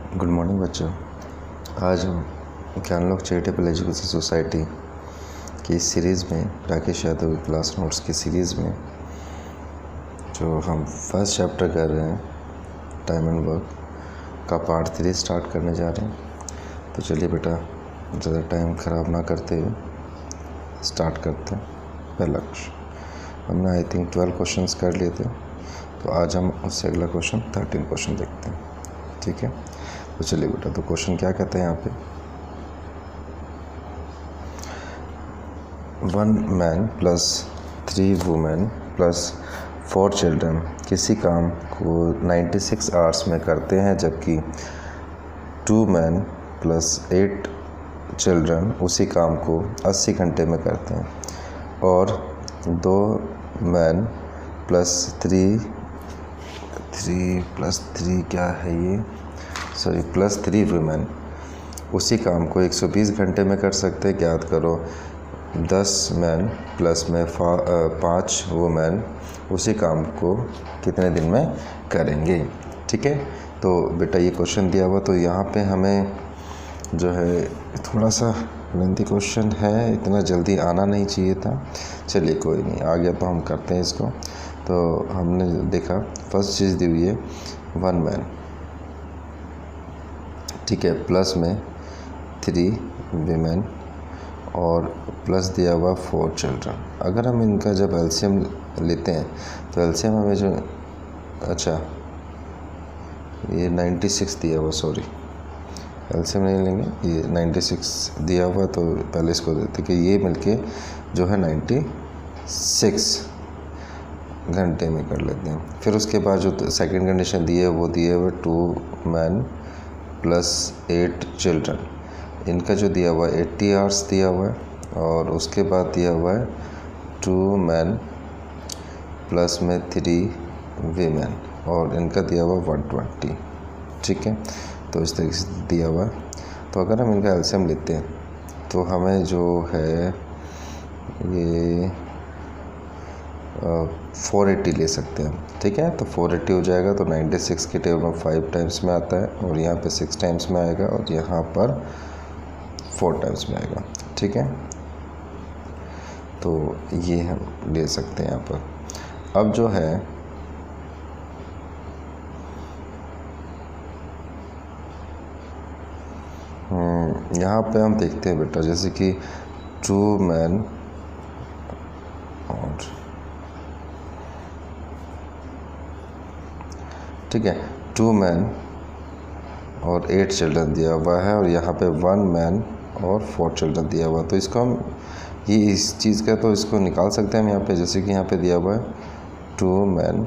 Good morning बच्चों। आज हम ज्ञानलोक चैरिटेबल एजुकेशन सोसाइटी की इस सीरीज़ में राकेश यादव की क्लास नोट्स की सीरीज़ में जो हम फर्स्ट चैप्टर कर रहे हैं टाइम एंड वर्क का पार्ट 3 स्टार्ट करने जा रहे हैं। तो चलिए बेटा, ज़्यादा टाइम ख़राब ना करते हुए स्टार्ट करते हैं। पहला क्वेश्चन हमने आई थिंक 12 क्वेश्चंस कर लिए थे, तो आज हम उससे अगला क्वेश्चन 13 क्वेश्चन देखते हैं। ठीक है, तो चलिए बेटा, तो क्वेश्चन क्या कहते हैं यहाँ पे, 1 man plus 3 women plus 4 children किसी काम को 96 आवर्स में करते हैं, जबकि 2 मैन प्लस 8 चिल्ड्रन उसी काम को 80 घंटे में करते हैं, और 2 मैन प्लस 3 क्या है ये, सॉरी प्लस 3 वुमेन उसी काम को 120 घंटे में कर सकते हैं। ज्ञात करो 10 मैन प्लस में 5 वुमेन उसी काम को कितने दिन में करेंगे। ठीक है, तो बेटा ये क्वेश्चन दिया हुआ, तो यहाँ पे हमें जो है थोड़ा सा लेंथी क्वेश्चन है, इतना जल्दी आना नहीं चाहिए था। चलिए कोई नहीं, आ गया तो हम करते हैं इसको। तो हमने देखा फर्स्ट चीज़ दी हुई है 1 मैन, ठीक है, प्लस में 3 वीमेन और प्लस दिया हुआ 4 चिल्ड्रन। अगर हम इनका जब एलसीएम लेते हैं तो एलसीएम हमें जो, अच्छा ये 96 दिया हुआ, सॉरी एलसीएम नहीं लेंगे, ये 96 दिया हुआ, तो पहले इसको देते कि ये मिलके जो है 96 घंटे में कर लेते हैं। फिर उसके बाद जो सेकंड कंडीशन दी है वो दिए हुए 2 मैन प्लस 8 चिल्ड्रन, इनका जो दिया हुआ है 80 आवर्स दिया हुआ है, और उसके बाद दिया हुआ है 2 मैन प्लस में 3 वीमेन और इनका दिया हुआ 120। ठीक है, तो इस तरीके से दिया हुआ है। तो अगर हम इनका एलसीएम लेते हैं तो हमें जो है ये 480 ले सकते हैं। ठीक है, तो 480 हो जाएगा, तो 96 के टेबल में 5 टाइम्स में आता है, और यहाँ पे 6 टाइम्स में आएगा, और यहाँ पर 4 टाइम्स में आएगा। ठीक है, तो ये हम ले सकते हैं यहाँ पर। अब जो है यहाँ पे हम देखते हैं बेटा, जैसे कि 2 मैन और, ठीक है, 2 मैन और 8 चिल्ड्रन दिया हुआ है, और यहाँ पे 1 मैन और 4 चिल्ड्रन दिया हुआ है। तो इसको हम ये इस चीज़ का तो इसको निकाल सकते हैं हम यहाँ पे, जैसे कि यहाँ पे दिया हुआ है 2 मैन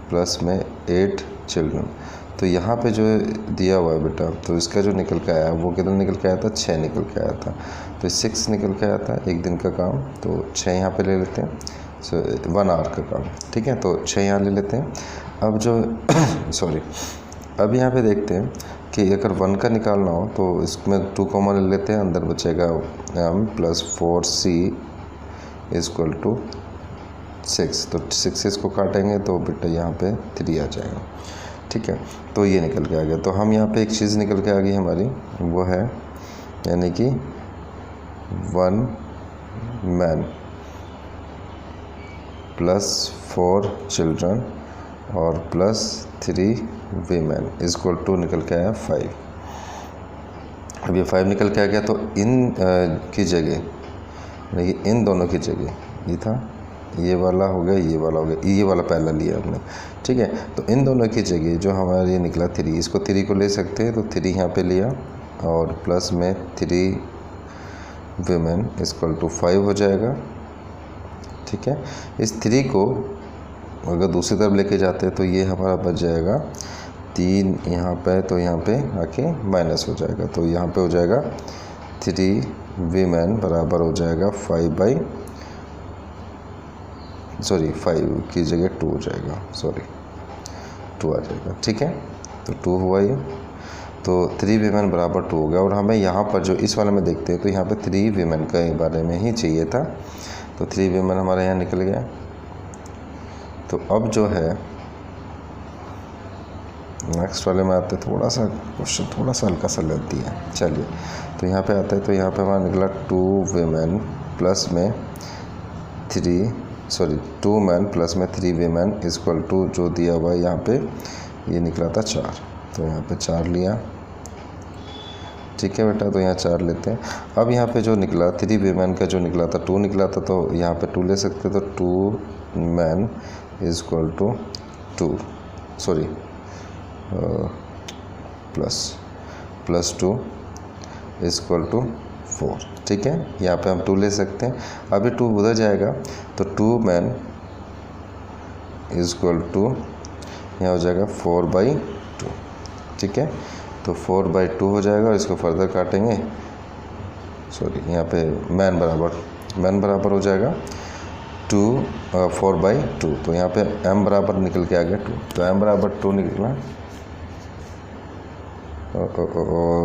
प्लस में 8 चिल्ड्रन, तो यहाँ पे जो दिया हुआ है बेटा, तो इसका जो निकल के आया वो कितना निकल के आया था, 6 निकल के आया था। तो 6 निकल के आया था एक दिन का काम, तो 6 यहाँ पे ले लेते हैं, 1 आवर का काम। ठीक है, तो 6 यहाँ ले लेते हैं। अब जो सॉरी, अब यहाँ पे देखते हैं कि अगर 1 का निकालना हो तो इसमें 2 कॉमन ले लेते हैं, अंदर बचेगा m plus 4c equal to 6, तो 6 से इसको काटेंगे तो बेटा यहाँ पे 3 आ जाएगा। ठीक है, तो ये निकल के आ गया। तो हम यहाँ पे एक चीज़ निकल के आ गई हमारी, वो है यानी कि 1 मैन प्लस 4 चिल्ड्रन और प्लस 3 वीमेन इक्वल टू निकल के आया 5। अब ये 5 निकल के आ गया, तो इन की जगह, इन दोनों की जगह ये था, ये वाला हो गया, ये वाला हो गया, ये वाला पहला लिया हमने। ठीक है, तो इन दोनों की जगह जो हमारा ये निकला 3, इसको 3 को ले सकते हैं, तो 3 यहाँ पे लिया, और प्लस में 3 वीमेन इक्वल टू 5 हो जाएगा। ठीक है, इस 3 को अगर दूसरी तरफ लेके जाते हैं तो ये हमारा बच जाएगा 3 यहाँ पे, तो यहाँ पे आके माइनस हो जाएगा, तो यहाँ पे हो जाएगा 3 वीमेन बराबर हो जाएगा 5 की जगह 2 हो जाएगा, 2 आ जाएगा। ठीक है, तो 2 हुआ ये, तो 3 वीमेन बराबर 2 हो गया। और हमें यहाँ पर जो इस वाले में देखते हैं तो यहाँ पे 3 वीमेन के बारे में ही चाहिए था, तो 3 वीमेन हमारे यहाँ निकल गया। तो अब जो है नेक्स्ट वाले में आते हैं, थोड़ा सा क्वेश्चन थोड़ा सा हल्का सा लेती है। चलिए तो यहाँ पे आता है, तो यहाँ पे हमारा निकला 2 वीमेन प्लस में 2 मैन प्लस में 3 वीमेन इक्वल टू जो दिया हुआ है यहाँ पे ये निकला था 4। तो यहाँ पे 4 लिया, ठीक है बेटा। तो यहाँ 4 लेते हैं। अब यहाँ पे जो निकला 3 वीमेन का जो निकला था 2 निकला था, तो यहाँ पे 2 ले सकते, तो 2 मैन equal to 2 sorry plus 2 equal to 4, ठीक है। यहाँ पे हम 2 ले सकते हैं। अभी 2 उधर जाएगा तो 2 मैन इक्वल टू यहाँ हो जाएगा 4/2, ठीक है। तो 4/2 हो जाएगा और इसको फर्दर काटेंगे, सॉरी यहाँ पे मैन बराबर हो जाएगा 4/2। तो यहाँ पे m बराबर निकल के आ गया 2, तो m बराबर 2 निकला।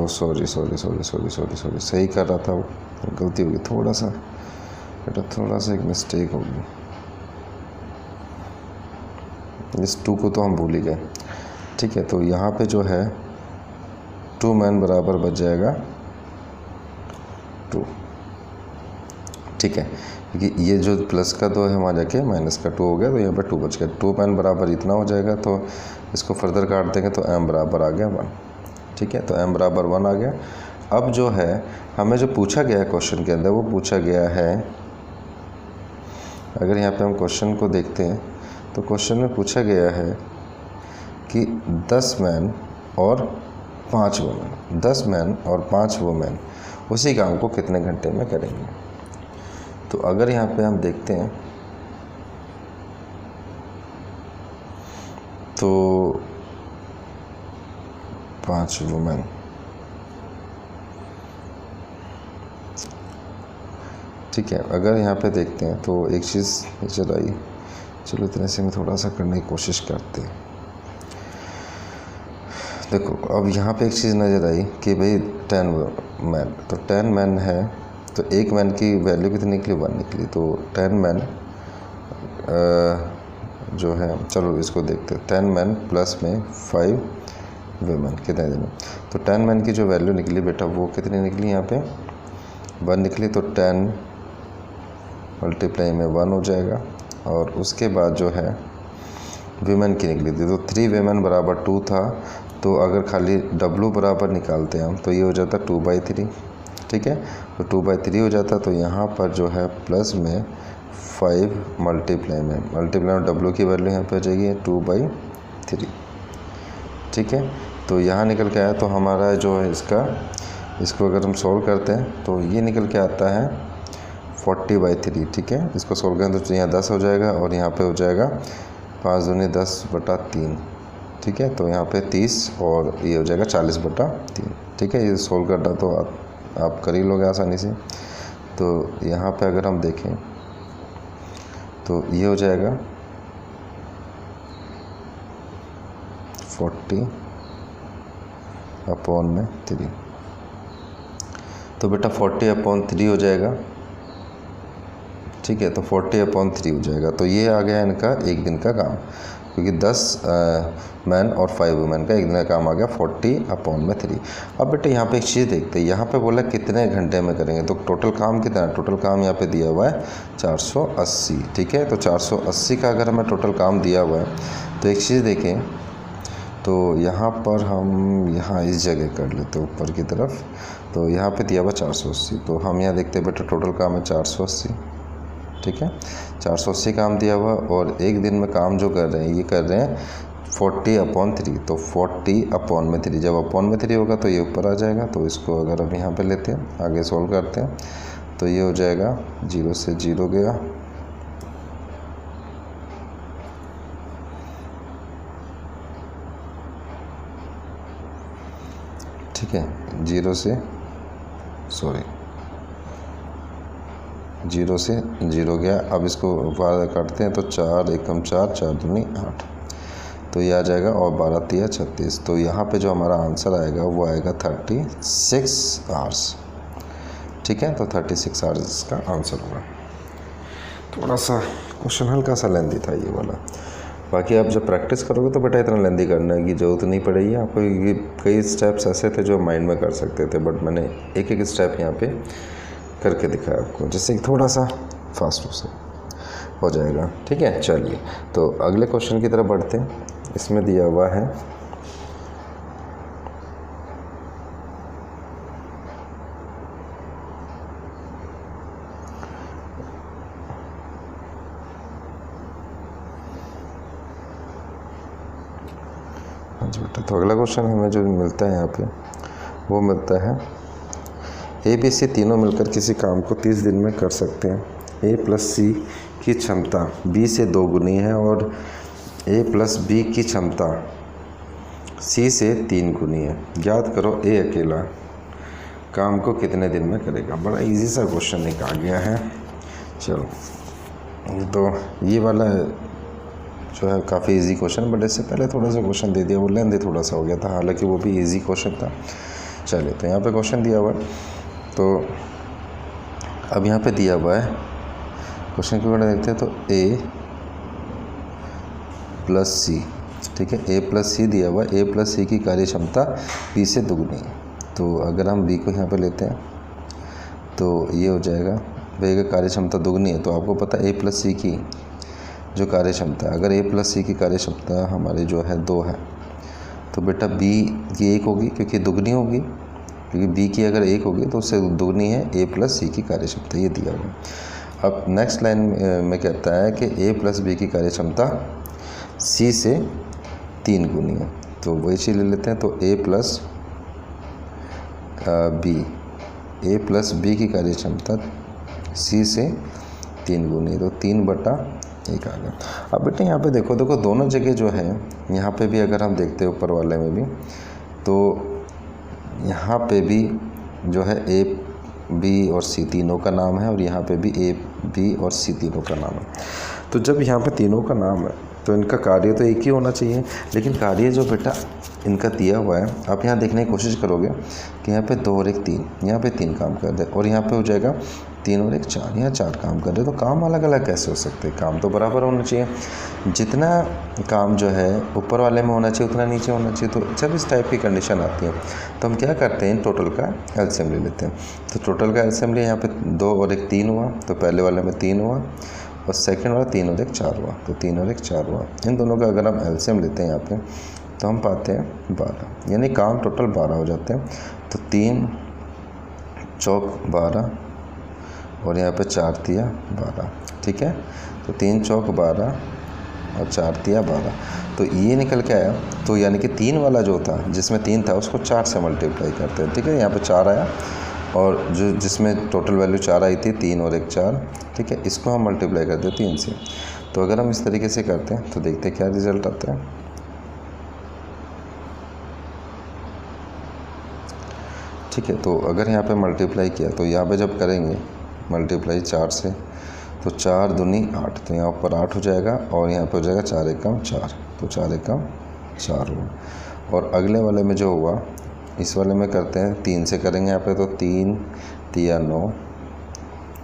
सॉरी सही कर रहा था, वो गलती होगी थोड़ा सा बेटा, थोड़ा सा एक मिस्टेक होगी। इस 2 को तो हम भूल ही गए, ठीक है। तो यहाँ पे जो है 2 मैन बराबर बच जाएगा 2, ठीक है। क्योंकि ये जो प्लस का 2 है वहाँ जाके माइनस का 2 हो गया, तो यहाँ पर 2 बच गया। 2 मैन बराबर इतना हो जाएगा, तो इसको फर्दर काट देंगे तो m बराबर आ गया 1, ठीक है। तो m बराबर 1 आ गया। अब जो है हमें जो पूछा गया है क्वेश्चन के अंदर, वो पूछा गया है, अगर यहाँ पे हम क्वेश्चन को देखते हैं तो क्वेश्चन में पूछा गया है कि 10 मैन और 5 वुमेन, 10 मैन और 5 वुमेन उसी काम को कितने घंटे में करेंगे। तो अगर यहाँ पे हम देखते हैं तो 5 वुमेन, ठीक है। अगर यहाँ पे देखते हैं तो एक चीज़ नजर आई, चलो इतने से मैं थोड़ा सा करने की कोशिश करते हैं। देखो अब यहाँ पे एक चीज़ नज़र आई कि भाई 10 मैन, तो 10 मैन है, तो एक मैन की वैल्यू कितनी निकली 1 निकली। तो 10 मैन जो है, चलो इसको देखते हैं, 10 मैन प्लस में 5 वुमेन कितने देना। तो 10 मैन की जो वैल्यू निकली बेटा वो कितनी निकली, यहाँ पे 1 निकली। तो 10 मल्टीप्लाई में 1 हो जाएगा। और उसके बाद जो है वीमेन की निकली थी, तो 3 वीमेन बराबर 2 था। तो अगर खाली W बराबर निकालते हैं हम तो ये हो जाता 2/3, ठीक है। तो 2/3 हो जाता। तो यहाँ पर जो है प्लस में 5 मल्टीप्लाई में W की वैल्यू यहाँ पे आ जाएगी 2/3, ठीक है। तो यहाँ निकल के आया, तो हमारा जो है इसको अगर हम सॉल्व करते हैं तो ये निकल के आता है 40/3, ठीक है। इसको सॉल्व करें तो यहाँ 10 हो जाएगा और यहाँ पे हो जाएगा 5 दूनी 10/3, ठीक है। तो यहाँ पे 30 और ये हो जाएगा 40/3, ठीक है। ये सॉल्व करना तो आप कर ही लोगे आसानी से। तो यहाँ पे अगर हम देखें तो ये हो जाएगा 40/3। तो बेटा 40/3 हो जाएगा, ठीक है। तो 40/3 हो जाएगा। तो ये आ गया इनका एक दिन का काम, क्योंकि 10 मैन और 5 वुमेन का एक दिन का काम आ गया 40/3। अब बेटा यहाँ पे एक चीज़ देखते हैं, यहाँ पे बोला कितने घंटे में करेंगे। तो टोटल काम कितना है, टोटल काम यहाँ पे दिया हुआ है 480, ठीक है। तो 480 का अगर हमें टोटल काम दिया हुआ है तो एक चीज़ देखें, तो यहाँ पर हम यहाँ इस जगह कर लेते हैं ऊपर की तरफ। तो यहाँ पे दिया हुआ 480, तो हम यहाँ देखते हैं बेटा टोटल काम है 480, ठीक है। 480 काम दिया हुआ और एक दिन में काम जो कर रहे हैं ये कर रहे हैं 40/3। तो 40/3, जब /3 होगा तो ये ऊपर आ जाएगा। तो इसको अगर हम यहाँ पे लेते हैं, आगे सॉल्व करते हैं, तो ये हो जाएगा 0 से 0 गया, ठीक है। 0 से 0 गया। अब इसको बारह काटते हैं तो 4 एकम 4, 4 दूनी 8, तो ये आ जाएगा और 12 तिया 36। तो यहाँ पे जो हमारा आंसर आएगा वो आएगा 36 आवर्स, ठीक है। तो 36 आवर्स का आंसर होगा। थोड़ा सा क्वेश्चन हल्का सा लेंथी था ये वाला। बाकी आप जब प्रैक्टिस करोगे तो बेटा इतना लेंदी करने की ज़रूरत नहीं पड़ेगी आपको। ये कई स्टेप्स ऐसे थे जो माइंड में कर सकते थे, बट मैंने एक एक स्टेप यहाँ पे करके दिखाया आपको, जिससे कि थोड़ा सा फास्ट हो जाएगा। ठीक है, चलिए तो अगले क्वेश्चन की तरफ बढ़ते हैं। इसमें दिया हुआ है बेटा, तो अगला क्वेश्चन हमें जो मिलता है यहाँ पे वो मिलता है ए बी सी तीनों मिलकर किसी काम को 30 दिन में कर सकते हैं। ए प्लस सी की क्षमता बी से 2 गुनी है और ए प्लस बी की क्षमता सी से 3 गुनी है। ज्ञात करो ए अकेला काम को कितने दिन में करेगा। बड़ा इजी सा क्वेश्चन एक आ गया है। चलो, तो ये वाला जो है काफ़ी इजी क्वेश्चन, बट इससे पहले थोड़ा सा क्वेश्चन दे दिया, वो लेंदी थोड़ा सा हो गया था, हालांकि वो भी इजी क्वेश्चन था। चलिए, तो यहाँ पे क्वेश्चन दिया हुआ है, तो अब यहाँ पे दिया हुआ है क्वेश्चन के बारे देखते हैं। तो ए प्लस सी, ठीक है, ए प्लस सी दिया हुआ है। ए प्लस सी की कार्य क्षमता बी से दुगनी है। तो अगर हम बी को यहाँ पे लेते हैं तो ये हो जाएगा, बी की कार्य क्षमता दुगनी है, तो आपको पता है ए प्लस सी की जो कार्य क्षमता है, अगर ए प्लस सी की कार्य क्षमता हमारी जो है 2 है, तो बेटा बी की 1 होगी क्योंकि दुगनी होगी, क्योंकि बी की अगर 1 होगी तो उससे दुगनी है ए प्लस सी की कार्य क्षमता, ये दिया हुआ। अब नेक्स्ट लाइन में कहता है कि ए प्लस बी की कार्य क्षमता सी से 3 गुनी है, तो वही चीज़ ले लेते हैं। तो ए प्लस बी की कार्य क्षमता सी से 3 गुनी, तो 3/1 आ गया। अब बेटा यहाँ पे देखो दोनों जगह जो है, यहाँ पे भी अगर हम देखते हैं ऊपर वाले में भी, तो यहाँ पे भी जो है ए बी और सी तीनों का नाम है, और यहाँ पे भी ए बी और सी तीनों का नाम है। तो जब यहाँ पे तीनों का नाम है तो इनका कार्य तो एक ही होना चाहिए, लेकिन कार्य जो बेटा इनका दिया हुआ है, आप यहाँ देखने की कोशिश करोगे कि यहाँ पे 2 और 1 3, यहाँ पे 3 काम कर रहे, और यहाँ पे हो जाएगा 3 और 1 4, यहाँ 4 काम कर रहे। तो काम अलग अलग कैसे हो सकते हैं? काम तो बराबर होना चाहिए। जितना काम जो है ऊपर वाले में होना चाहिए उतना नीचे होना चाहिए। तो जब इस टाइप की कंडीशन आती है तो हम क्या करते हैं, टोटल का एलसीएम ले लेते हैं। तो टोटल का एलसीएम लिया, यहाँ पे 2 और 1 3 हुआ, तो पहले वाले में 3 हुआ, और सेकंड वाला 3 और 1 4 हुआ, तो 3 और 1 4 हुआ। इन दोनों का अगर हम एलसीएम लेते हैं यहाँ पे, तो हम पाते हैं 12, यानी काम टोटल 12 हो जाते हैं। तो 3 चौक 12 और यहाँ पे 4 तिया 12, ठीक है। तो 3 चौक 12 और 4 तिया 12, तो ये निकल के आया। तो यानी कि 3 वाला जो था, जिसमें 3 था, उसको 4 से मल्टीप्लाई करते हैं, ठीक है। यहाँ पे 4 आया, और जो जिसमें टोटल वैल्यू 4 आई थी, 3 और 1 4, ठीक है, इसको हम मल्टीप्लाई करते हैं 3 से। तो अगर हम इस तरीके से करते हैं तो देखते हैं क्या रिजल्ट आता है। ठीक है, तो अगर यहाँ पे मल्टीप्लाई किया तो यहाँ पे जब करेंगे मल्टीप्लाई 4 से, तो 4 दूनी 8, तो यहाँ पर 8 हो जाएगा, और यहाँ पे हो जाएगा 4 एकम 4, तो 4 एकम 4 हुआ। और अगले वाले में जो हुआ, इस वाले में करते हैं 3 से करेंगे यहाँ पे, तो 3 तिया 9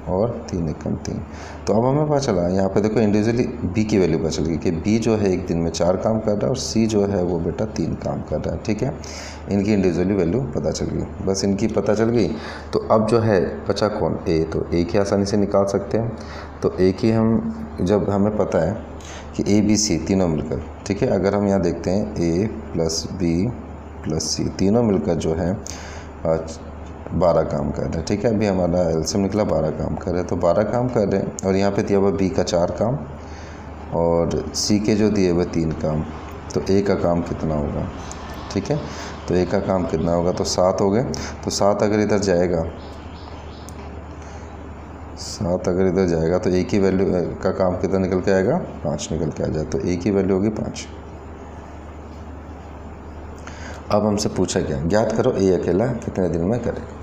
और 3 एकम 3। तो अब हमें पता चला यहाँ पे देखो इंडिविजुअली बी की वैल्यू पता चल गई कि बी जो है एक दिन में 4 काम कर रहा है, और सी जो है वो बेटा 3 काम कर रहा है, ठीक है। इनकी इंडिविजुअली वैल्यू पता चल गई, बस इनकी पता चल गई। तो अब जो है बचा कौन, ए, तो एक ही आसानी से निकाल सकते हैं। तो एक ही हम, जब हमें पता है कि ए बी सी तीनों मिलकर, ठीक है, अगर हम यहाँ देखते हैं ए प्लस बी प्लस सी तीनों मिलकर जो है 12 काम कर रहे हैं, ठीक है। अभी हमारा एलसीएम निकला 12 काम कर रहे हैं, तो 12 काम कर रहे हैं, और यहाँ पे दिया हुआ बी का 4 काम और सी के जो दिए हुए 3 काम, तो ए का काम कितना होगा, ठीक है। तो ए का काम कितना होगा, तो 7 हो गए। तो 7 अगर इधर जाएगा, 7 अगर इधर जाएगा तो ए की वैल्यू का काम कितना निकल के आएगा, 5 निकल के आ जाए, तो ए की वैल्यू होगी 5। अब हमसे पूछा क्या, ज्ञात करो ए अकेला कितने दिन में करेगा,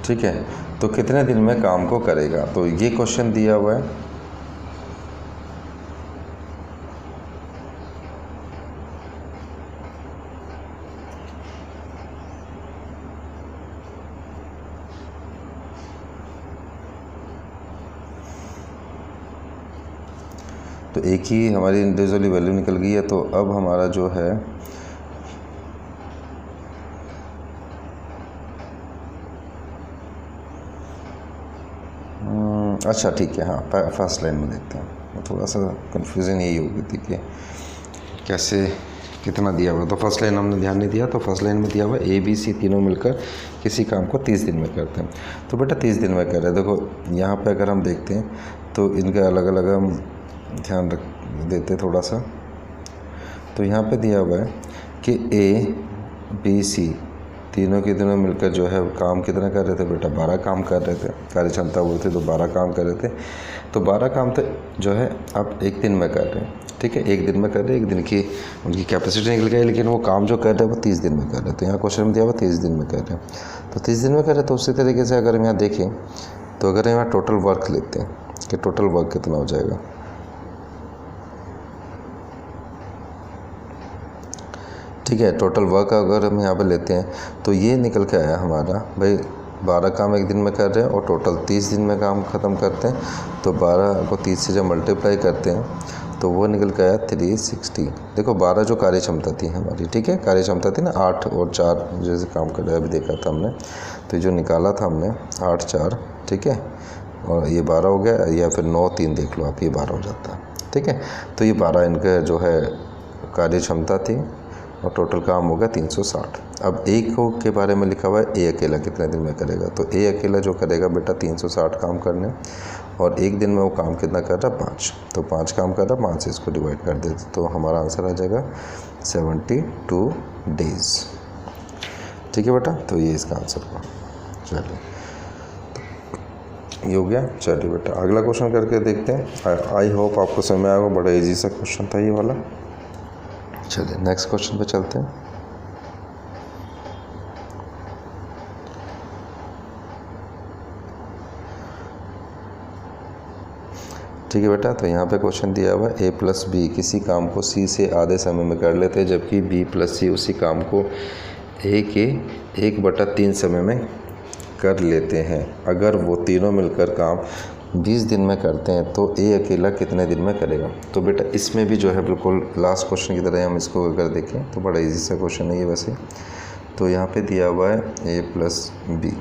ठीक है। तो कितने दिन में काम को करेगा, तो ये क्वेश्चन दिया हुआ है। तो एक ही हमारी इंडिविजुअली वैल्यू निकल गई है। तो अब हमारा जो है अच्छा ठीक है, हाँ फर्स्ट लाइन में देखते हैं। थोड़ा सा कन्फ्यूज़न यही हो गई थी कि कैसे कितना दिया हुआ। तो फर्स्ट लाइन हमने ध्यान नहीं दिया। तो फर्स्ट लाइन में दिया हुआ ABC तीनों मिलकर किसी काम को 30 दिन में करते हैं। तो बेटा 30 दिन में कर रहे हैं। देखो यहाँ पे अगर हम देखते हैं तो इनका अलग अलग हम ध्यान रख देते थोड़ा सा। तो यहाँ पे दिया हुआ है कि ABC तीनों के तीनों मिलकर जो है काम कितना कर रहे थे बेटा, 12 काम कर रहे थे। कार्य क्षमता बोलते तो 12 काम कर रहे थे। तो 12 काम तो जो है आप एक दिन में कर रहे हैं, ठीक है, एक दिन में कर रहे हैं। एक दिन की उनकी कैपेसिटी निकल गई, लेकिन वो काम जो कर रहे हैं वो 30 दिन में कर रहे हैं। तो यहाँ क्वेश्चन में दिया हुआ 30 दिन में कर रहे हैं। तो 30 दिन में कर रहे हैं। तो उसी तरीके से अगर हम यहाँ देखें तो अगर हम यहाँ टोटल वर्क लेते हैं कि टोटल वर्क कितना हो जाएगा, ठीक है, टोटल वर्क अगर हम यहाँ पे लेते हैं तो ये निकल के आया हमारा भाई 12 काम एक दिन में कर रहे हैं और टोटल 30 दिन में काम ख़त्म करते हैं। तो 12 को 30 से जब मल्टीप्लाई करते हैं तो वो निकल के आया 360। देखो 12 जो कार्य क्षमता थी हमारी, ठीक है, कार्य क्षमता थी ना 8 और 4 जैसे काम कर रहे हैं, अभी देखा था हमने। तो जो निकाला था हमने 8 4, ठीक है, और ये 12 हो गया, या फिर 9 3 देख लो आप, ये 12 हो जाता है, ठीक है। तो ये 12 इनका जो है कार्य क्षमता थी और टोटल काम हो गया 360। अब ए के बारे में लिखा हुआ है ए अकेला कितने दिन में करेगा। तो ए अकेला जो करेगा बेटा 360 काम करने, और एक दिन में वो काम कितना कर रहा है 5। तो 5 काम कर रहा है, 5 से इसको डिवाइड कर देते तो हमारा आंसर आ जाएगा 72 डेज़, ठीक है बेटा। तो ये इसका आंसर हुआ। चलिए ये हो गया। चलिए बेटा अगला क्वेश्चन करके देखते हैं। आई होप आपको समझ में आएगा, बड़ा इजी सा क्वेश्चन था ये वाला। चलिए नेक्स्ट क्वेश्चन पे चलते हैं। ठीक है बेटा, तो यहाँ पे क्वेश्चन दिया हुआ है A+B किसी काम को C से आधे समय में कर लेते हैं, जबकि B+C उसी काम को A के 1/3 समय में कर लेते हैं। अगर वो तीनों मिलकर काम 20 दिन में करते हैं तो A अकेला कितने दिन में करेगा। तो बेटा इसमें भी जो है बिल्कुल लास्ट क्वेश्चन की तरह हम इसको अगर देखें तो बड़ा इजी सा क्वेश्चन है ये वैसे। तो यहाँ पे दिया हुआ है A+B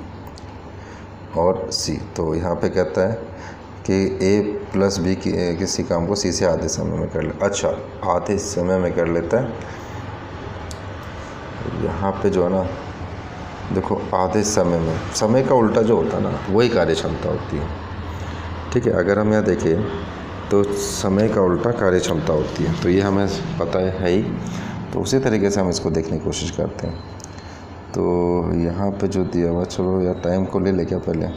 और C। तो यहाँ पे कहता है कि A+B किसी काम को C से आधे समय में कर ले। अच्छा आधे समय में कर लेता है। यहाँ पे जो है ना देखो आधे समय में, समय का उल्टा जो होता है ना वही कार्य क्षमता होती है, ठीक है। अगर हम यहाँ देखें तो समय का उल्टा कार्य क्षमता होती है, तो ये हमें पता है ही। तो उसी तरीके से हम इसको देखने की कोशिश करते हैं। तो यहाँ पे जो दिया हुआ, चलो यार टाइम को ले क्या पहले,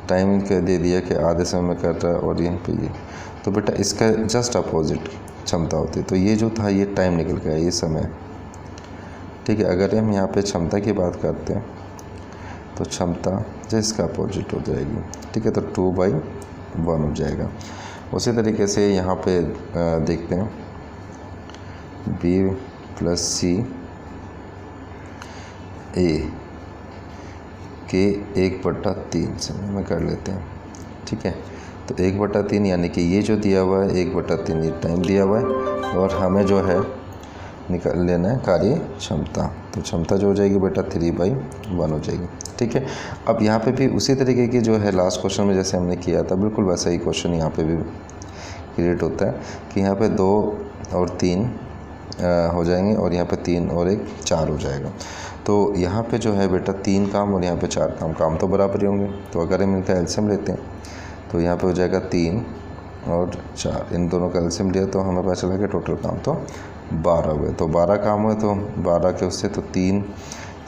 टाइम के दे दिया कि आधे समय में कर रहा है और यहाँ पे ये, तो बेटा इसका जस्ट अपोजिट क्षमता होती है। तो ये जो था ये टाइम निकल गया, ये समय, ठीक है। अगर हम यहाँ पे क्षमता की बात करते हैं तो क्षमता जो इसका अपोजिट हो जाएगी, ठीक है। तो 2/1 हो जाएगा। उसी तरीके से यहाँ पे देखते हैं B+C A के 1/3 समय में कर लेते हैं, ठीक है। तो 1/3 यानी कि ये जो दिया हुआ है 1/3 ये टाइम दिया हुआ है, और हमें जो है निकाल लेना है कार्य क्षमता। तो क्षमता जो हो जाएगी बेटा 3/1 हो जाएगी, ठीक है। अब यहाँ पे भी उसी तरीके की जो है लास्ट क्वेश्चन में जैसे हमने किया था बिल्कुल वैसा ही क्वेश्चन यहाँ पे भी क्रिएट होता है कि यहाँ पे 2 और 3 हो जाएंगे, और यहाँ पे 3 और 1 4 हो जाएगा। तो यहाँ पे जो है बेटा 3 काम और यहाँ पे 4 काम तो बराबर ही होंगे। तो अगर हम इनका एलसीएम लेते हैं तो यहाँ पे हो जाएगा 3 और 4, इन दोनों का एलसीएम लिया तो हमें पता चला कि टोटल काम तो 12 हुए। तो 12 काम हुए, तो 12 के उससे तो 3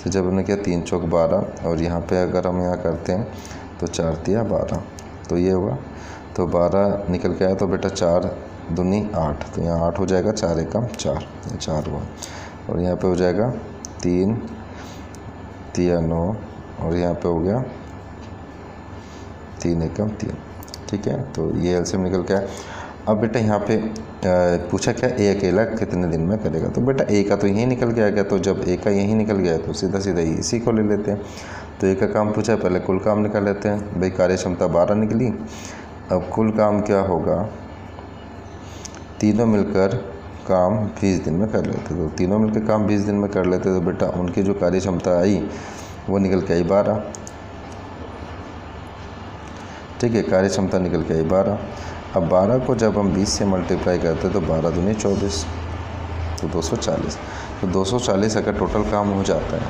से जब हमने किया 3 चौक 12, और यहाँ पे अगर हम यहाँ करते हैं तो 4 तिया 12, तो ये हुआ। तो 12 निकल के आया, तो बेटा 4 दूनी 8, तो यहाँ 8 हो जाएगा, 4 एकम 4, ये 4 हुआ। और यहाँ पे हो जाएगा 3 तिया 9, और यहाँ पे हो गया 3 एकम 3, ठीक है। तो ये एलसीएम निकल के आया। अब बेटा यहाँ पे पूछा क्या ए अकेला कितने दिन में करेगा। तो बेटा ए का तो यहीं निकल के आ गया, तो जब ए का यहीं निकल गया तो सीधा सीधा इसी को ले लेते हैं। तो ए का काम पूछा है, पहले कुल काम निकाल लेते हैं। भाई कार्य क्षमता 12 निकली, अब कुल काम क्या होगा तीनों मिलकर काम 20 दिन में कर लेते, तो तीनों मिलकर काम 20 दिन में कर लेते, तो बेटा उनकी जो कार्य क्षमता आई वो निकल के आई 12। ठीक है, कार्य क्षमता निकल के आई 12। अब 12 को जब हम 20 से मल्टीप्लाई करते हैं तो 12 दूनी 24, तो 240। तो 240 अगर टोटल काम हो जाता है,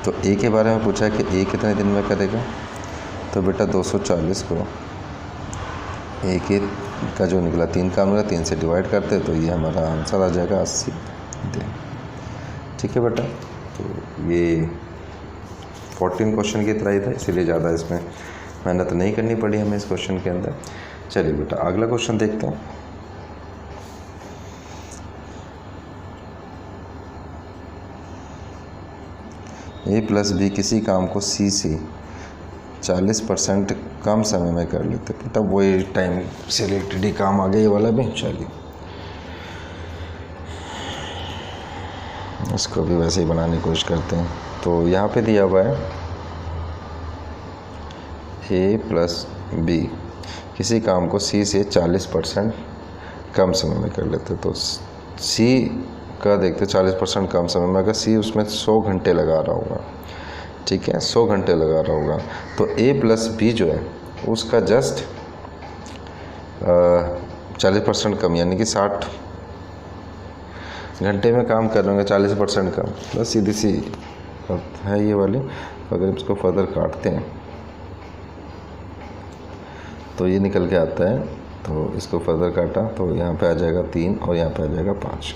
तो ए के बारे में पूछा है कि ए कितने दिन में करेगा, तो बेटा 240 को ए के का जो निकला 3 काम मिला, 3 से डिवाइड करते तो ये हमारा आंसर आ जाएगा 80 दिन। ठीक है बेटा, तो ये 14 क्वेश्चन की तरह ही था, इसीलिए ज़्यादा इसमें मेहनत नहीं करनी पड़ी हमें इस क्वेश्चन के अंदर। चलिए बेटा अगला क्वेश्चन देखते हैं। ए प्लस बी किसी काम को सी से 40% कम समय में कर लेते, बेटा वही टाइम से रिलेटेड ही काम आ गया ये वाला भी। चलिए इसको भी वैसे ही बनाने की कोशिश करते हैं। तो यहाँ पे दिया हुआ है ए प्लस बी किसी काम को सी से 40% कम समय में कर लेते, तो सी का देखते 40% कम समय में, अगर सी उसमें 100 घंटे लगा रहा होगा, ठीक है 100 घंटे लगा रहा होगा, तो ए प्लस बी जो है उसका जस्ट 40% कम, यानी कि 60 घंटे में काम कर रहे होंगे, 40% कम। बस सीधी सी है ये वाली। अगर इसको फर्दर काटते हैं तो ये निकल के आता है, तो इसको फर्दर काटा तो यहाँ पे आ जाएगा 3 और यहाँ पे आ जाएगा 5।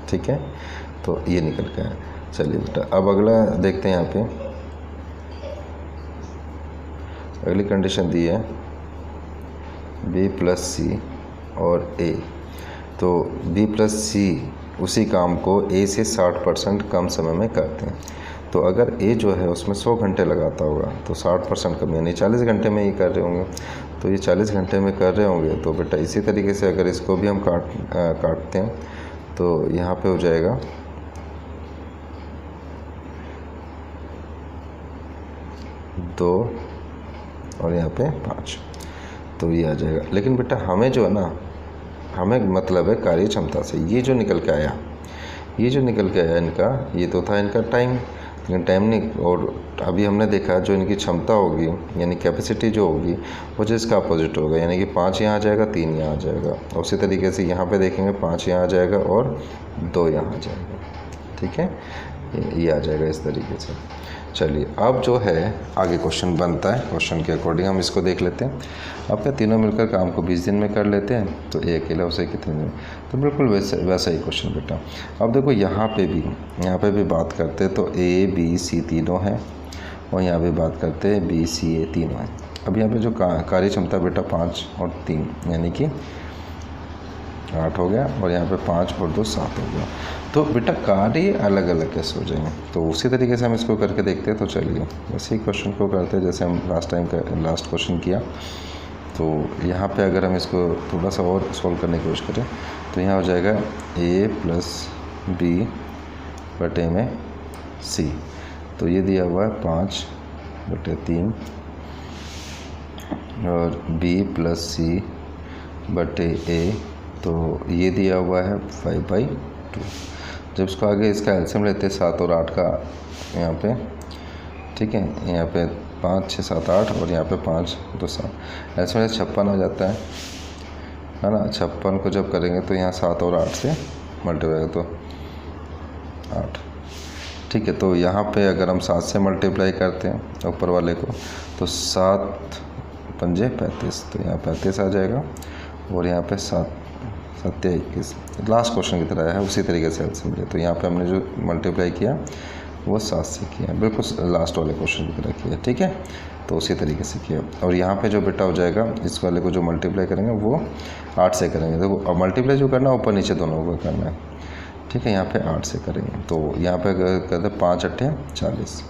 ठीक है, तो ये निकल के आया। चलिए बेटा अब अगला देखते हैं। यहाँ पे अगली कंडीशन दी है बी प्लस सी और ए, तो बी प्लस सी उसी काम को ए से 60% कम समय में करते हैं। तो अगर ए जो है उसमें 100 घंटे लगाता होगा तो 60% कम, यानी 40 घंटे में ही कर रहे होंगे, तो ये 40 घंटे में कर रहे होंगे। तो बेटा इसी तरीके से अगर इसको भी हम काटते हैं तो यहाँ पे हो जाएगा 2 और यहाँ पे 5, तो ये आ जाएगा। लेकिन बेटा हमें जो है ना, हमें मतलब है कार्य क्षमता से, ये जो निकल के आया, ये जो निकल के आया इनका, ये तो था इनका टाइम, लेकिन टाइम नहीं। और अभी हमने देखा जो इनकी क्षमता होगी यानी कैपेसिटी जो होगी वो जिसका अपोजिट होगा, यानी कि 5 यहाँ आ जाएगा, 3 यहाँ आ जाएगा। उसी तरीके से यहाँ पे देखेंगे 5 यहाँ आ जाएगा और 2 यहाँ आ जाएगा। ठीक है, ये आ जाएगा इस तरीके से। चलिए अब जो है आगे क्वेश्चन बनता है, क्वेश्चन के अकॉर्डिंग हम इसको देख लेते हैं। अब क्या तीनों मिलकर काम को 20 दिन में कर लेते हैं, तो ए अकेला उसे कितने दिन, तो बिल्कुल वैसा ही क्वेश्चन बेटा। अब देखो यहाँ पे भी बात करते हैं तो ए बी सी तीनों हैं, और यहाँ पे बात करते हैं बी सी ए तीनों हैं। अब यहाँ पे जो कार्य क्षमता बेटा 5 और 3 यानी कि 8 हो गया, और यहाँ पे 5 और 2 7 हो गया। तो बेटा कार्य अलग अलग कैसे हो जाएंगे, तो उसी तरीके से हम इसको करके देखते हैं। तो चलिए वैसे ही क्वेश्चन को करते हैं जैसे हम लास्ट क्वेश्चन किया। तो यहाँ पे अगर हम इसको थोड़ा सा और सॉल्व करने की कोशिश करें तो यहाँ हो जाएगा ए प्लस बी बटे में सी, तो ये दिया हुआ है 5/3 और बी प्लस सी बटे ए, तो ये दिया हुआ है 5/2। जब इसको आगे इसका एलसीएम लेते हैं 7 और 8 का यहाँ पे, ठीक है, यहाँ पे 5 6 7 8 और यहाँ पे 5 2 7, एलसीएम 56 आ जाता है ना। 56 को जब करेंगे तो यहाँ 7 और 8 से मल्टीप्लाई तो 8, ठीक है। तो यहाँ पे अगर हम 7 से मल्टीप्लाई करते हैं ऊपर वाले को तो 7 पंजे 35, तो यहाँ 35 आ जाएगा, और यहाँ पे 7 7 21, लास्ट क्वेश्चन की तरह है, उसी तरीके से एलसीएम ले। तो यहाँ पे हमने जो मल्टीप्लाई किया वो 7 से किया, बिल्कुल लास्ट वाले क्वेश्चन की तरह किया, ठीक है। तो उसी तरीके से किया, और यहाँ पे जो बेटा हो जाएगा इस वाले को जो मल्टीप्लाई करेंगे वो 8 से करेंगे। देखो अब मल्टीप्लाई जो करना है ऊपर नीचे दोनों को करना है, ठीक है। यहाँ पे 8 से करेंगे, तो यहाँ पे कहते हैं 5 8 40,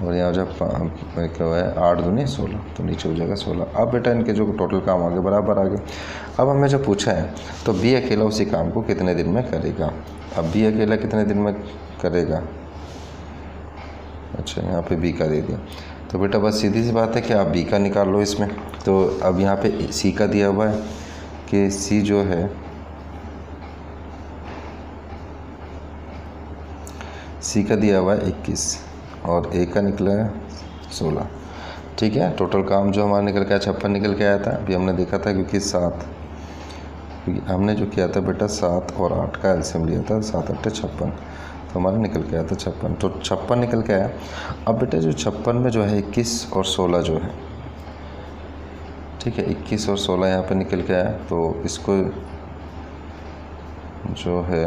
और यहाँ जब क्या है 8 दूनी 16, तो नीचे हो जाएगा 16। अब बेटा इनके जो टोटल काम आगे बराबर आ गए। अब हमें जो पूछा है तो बी अकेला उसी काम को कितने दिन में करेगा। अब बी अकेला कितने दिन में करेगा, अच्छा यहाँ पे बी का दे दिया, तो बेटा बस सीधी सी बात है कि आप बी का निकाल लो इसमें। तो अब यहाँ पे सी का दिया हुआ है कि सी जो है सी का दिया हुआ है 21 और ए का निकला है 16। ठीक है, टोटल काम जो हमारा निकल के आया 56 निकल के आया था। अभी हमने देखा था क्योंकि हमने जो किया था बेटा 7 और 8 का एलसीएम लिया था, 7 8 56, तो हमारा निकल के आया था 56। तो 56 निकल के आया। अब बेटा जो 56 में जो है 21 और 16 जो है, ठीक है, 21 और 16 यहाँ पे निकल के आया। तो इसको जो है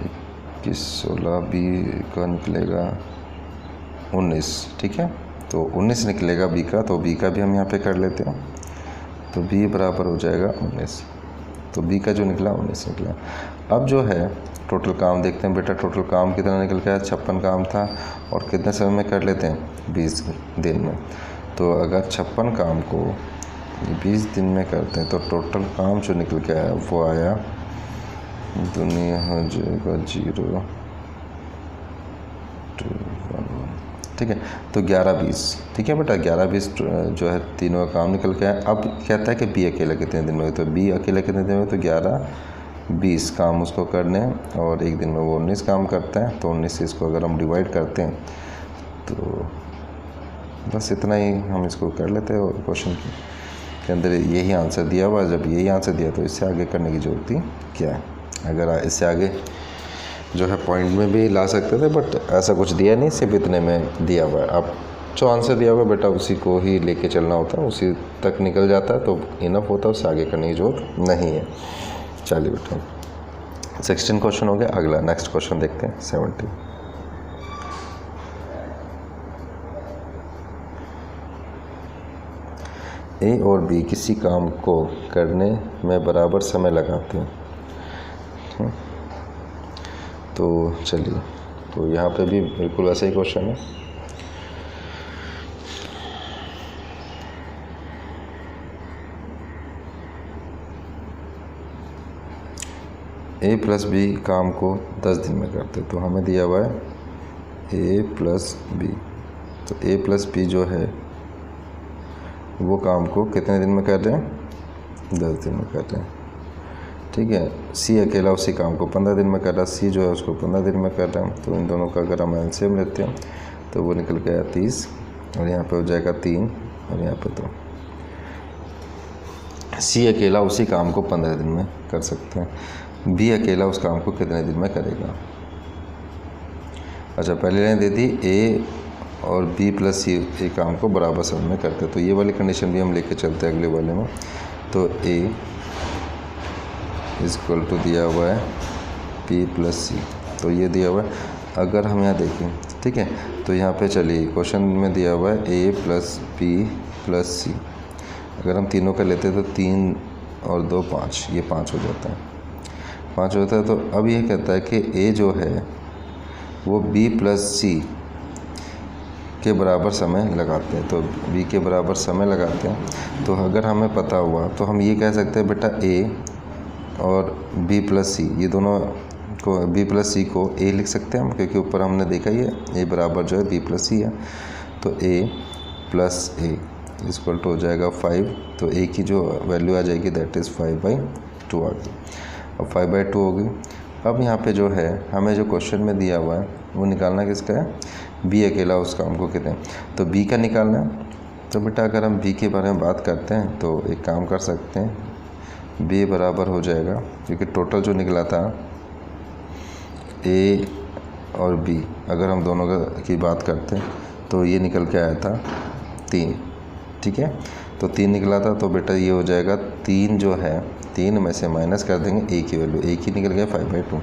21 16 बी का निकलेगा 19। ठीक है, तो 19 निकलेगा बी का, तो बी का भी हम यहाँ पे कर लेते हैं। तो बी बराबर हो जाएगा 19। तो बी का जो निकला 19 निकला। अब जो है टोटल काम देखते हैं बेटा, टोटल काम कितना निकल के आया, 56 काम था और कितने समय में कर लेते हैं, 20 दिन में। तो अगर 56 काम को 20 दिन में करते हैं तो टोटल काम जो निकल के आया वो आया, दुनिया हो जाएगा 0 2 1 1। ठीक है, तो 11 20। ठीक है बेटा, 11 20 जो है तीनों का काम निकल के आया। अब कहता है कि बी अकेला कितने दिन में, तो बी अकेला कितने दिन में, तो 11 20 काम उसको करने हैं और एक दिन में वो 19 काम करता है। तो 19 से इसको अगर हम डिवाइड करते हैं तो बस इतना ही हम इसको कर लेते हैं। और क्वेश्चन के अंदर यही आंसर दिया हुआ है। जब यही आंसर दिया तो इससे आगे करने की ज़रूरत ही क्या है। अगर इससे आगे जो है पॉइंट में भी ला सकते थे, बट ऐसा कुछ दिया नहीं, सिर्फ इतने में दिया हुआ है। अब जो आंसर दिया हुआ है बेटा उसी को ही लेके चलना होता है, उसी तक निकल जाता है तो इनफ होता है, उससे आगे करने की ज़रूरत नहीं है। चलिए बेटा, 16 क्वेश्चन हो गया। अगला नेक्स्ट क्वेश्चन देखते हैं, 17। ए और बी किसी काम को करने में बराबर समय लगाते हैं। तो चलिए, तो यहाँ पे भी बिल्कुल वैसा ही क्वेश्चन है। ए प्लस बी काम को 10 दिन में करते, तो हमें दिया हुआ है ए प्लस बी। तो ए प्लस बी जो है वो काम को कितने दिन में कर रहे हैं, 10 दिन में कर रहे हैं। ठीक है, सी अकेला उसी काम को 15 दिन में कर रहा है, सी जो है उसको 15 दिन में कर रहा है। तो इन दोनों का अगर हम एलसीएम लेते हैं तो वो निकल गया 30 और यहाँ पे हो जाएगा 3 और यहाँ पे 2। सी अकेला उसी काम को 15 दिन में कर सकते हैं। बी अकेला उस काम को कितने दिन में करेगा। अच्छा, पहली लाइन दे दी ए और बी प्लस सी ए काम को बराबर समय में करते हैं, तो ये वाली कंडीशन भी हम लेके चलते हैं अगले वाले में। तो ए इक्वल टू दिया हुआ है पी प्लस सी, तो ये दिया हुआ है। अगर हम यहाँ देखें, ठीक है, तो यहाँ पे चलिए क्वेश्चन में दिया हुआ है ए प्लस पी प्लस सी। अगर हम तीनों का लेते हैं तो 3 और 2 5, ये 5 हो जाता है, 5 होता है। तो अब ये कहता है कि ए जो है वो बी प्लस सी के बराबर समय लगाते हैं, तो बी के बराबर समय लगाते हैं। तो अगर हमें पता हुआ तो हम ये कह सकते हैं बेटा ए और बी प्लस सी, ये दोनों को बी प्लस सी को ए लिख सकते हैं हम, क्योंकि ऊपर हमने देखा ही है ए बराबर जो है बी प्लस सी है। तो ए प्लस ए इक्वल टू हो जाएगा 5। तो ए की जो वैल्यू आ जाएगी दैट इज़ 5/2 आ गई। अब 5/2 होगी। अब यहाँ पे जो है हमें जो क्वेश्चन में दिया हुआ है वो निकालना किसका है, बी अकेला उस काम को कितने, तो बी का निकालना है। तो बेटा अगर हम बी के बारे में बात करते हैं तो एक काम कर सकते हैं, बी बराबर हो जाएगा, क्योंकि टोटल जो निकला था ए और बी, अगर हम दोनों की बात करते हैं तो ये निकल के आया था 3। ठीक है, तो 3 निकला था। तो बेटा ये हो जाएगा 3 जो है 3 में से माइनस कर देंगे ए की वैल्यू, ए की निकल गया 5/2।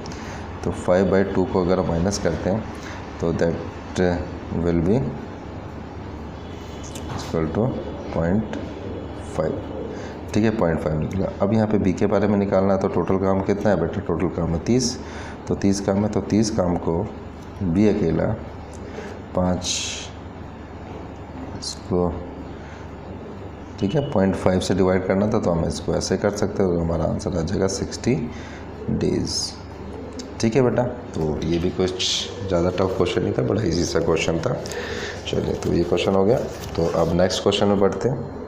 तो 5/2 को अगर हम माइनस करते हैं तो that will be equal to 0.5। ठीक है, 0.5 निकला। अब यहाँ पे बी के बारे में निकालना है, तो टोटल काम कितना है बेटा, टोटल काम है 30। तो 30 काम है, तो 30 काम को बी अकेला 5 इसको, ठीक है, 0.5 से डिवाइड करना था, तो हम इसको ऐसे कर सकते हैं, तो हमारा आंसर आ जाएगा 60 डेज़। ठीक है बेटा, तो ये भी कुछ ज़्यादा टफ क्वेश्चन नहीं था, बड़ा इजी सा क्वेश्चन था। चलिए, तो ये क्वेश्चन हो गया। तो अब नेक्स्ट क्वेश्चन में बढ़ते हैं।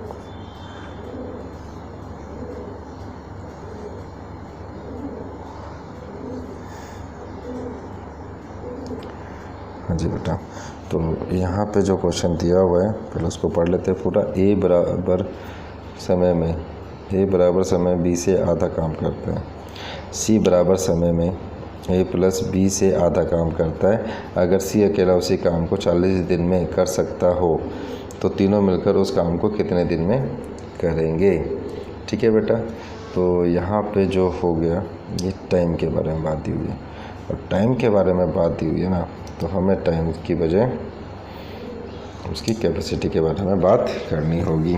हाँ जी बेटा, तो यहाँ पे जो क्वेश्चन दिया हुआ है पहले उसको पढ़ लेते हैं पूरा। ए बराबर समय बी से आधा काम करता है। सी बराबर समय में ए प्लस बी से आधा काम करता है। अगर सी अकेला उसी काम को 40 दिन में कर सकता हो तो तीनों मिलकर उस काम को कितने दिन में करेंगे। ठीक है बेटा, तो यहाँ पे जो हो गया ये टाइम के बारे में बात दी हुई है, और टाइम के बारे में बात दी हुई है ना, तो हमें टाइम की बजाय उसकी कैपेसिटी के बारे में बात करनी होगी।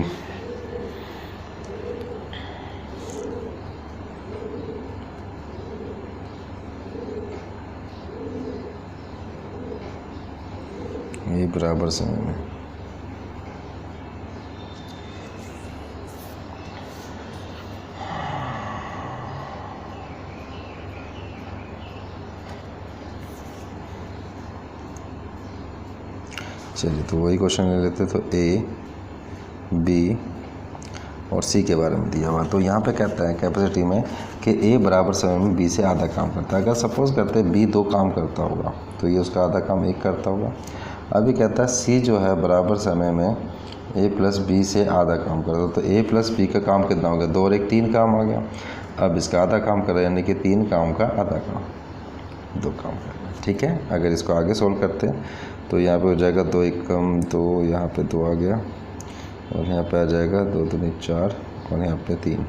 ये बराबर समय में चलिए तो वही क्वेश्चन ले लेते। तो ए बी और सी के बारे में दिया हुआ, तो यहाँ पे कहता है कैपेसिटी में कि ए बराबर समय में बी से आधा काम करता है। अगर सपोज़ करते हैं बी 2 काम करता होगा तो ये उसका आधा काम 1 करता होगा। अभी कहता है सी जो है बराबर समय में ए प्लस बी से आधा काम करता है, तो ए प्लस बी का काम कितना हो गया, 2 और 1 3 काम आ गया। अब इसका आधा काम कर रहा है, यानी कि 3 काम का आधा काम, 2 काम कर रहा है। ठीक है, अगर इसको आगे सोल्व करते हैं तो यहाँ पे हो जाएगा 2 1 कम 2, यहाँ पे 2 आ गया, और यहाँ पे आ जाएगा 2 दूनी 4, और यहाँ पे 3।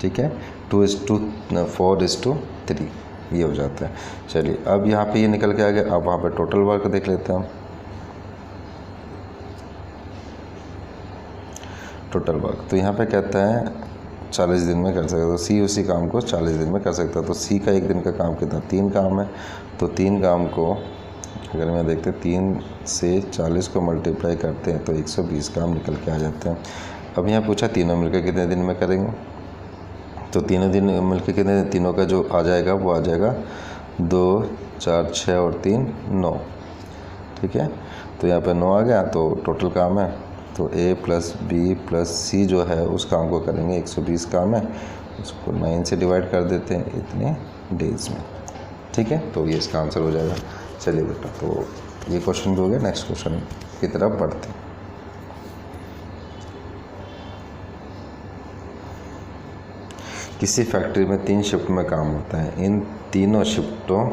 ठीक है, 2:4:3 ये हो जाता है। चलिए अब यहाँ पे ये निकल के आ गया। अब वहाँ पे टोटल वर्क देख लेते हैं हम। टोटल वर्क तो यहाँ पे कहता है 40 दिन में कर सकता है, तो सी उसी काम को 40 दिन में कर सकता है। तो सी का 1 दिन का काम कितना, 3 काम है, तो 3 काम को अगर मैं देखते 3 से 40 को मल्टीप्लाई करते हैं तो 120 काम निकल के आ जाते हैं। अब यहाँ पूछा तीनों मिलकर कितने दिन में करेंगे, तो तीनों दिन मिलकर कितने, तीनों का जो आ जाएगा वो आ जाएगा 2 4 6 और 3 9। ठीक है, तो यहाँ पे 9 आ गया, तो टोटल काम है तो ए प्लस बी प्लस सी जो है उस काम को करेंगे, 120 काम है, उसको 9 से डिवाइड कर देते हैं इतने डेज में। ठीक है, तो ये इसका आंसर हो जाएगा। चलिए बेटा, तो ये क्वेश्चन भी हो गया। नेक्स्ट क्वेश्चन की तरफ बढ़ते हैं। किसी फैक्ट्री में 3 शिफ्ट में काम होता है। इन तीनों शिफ्टों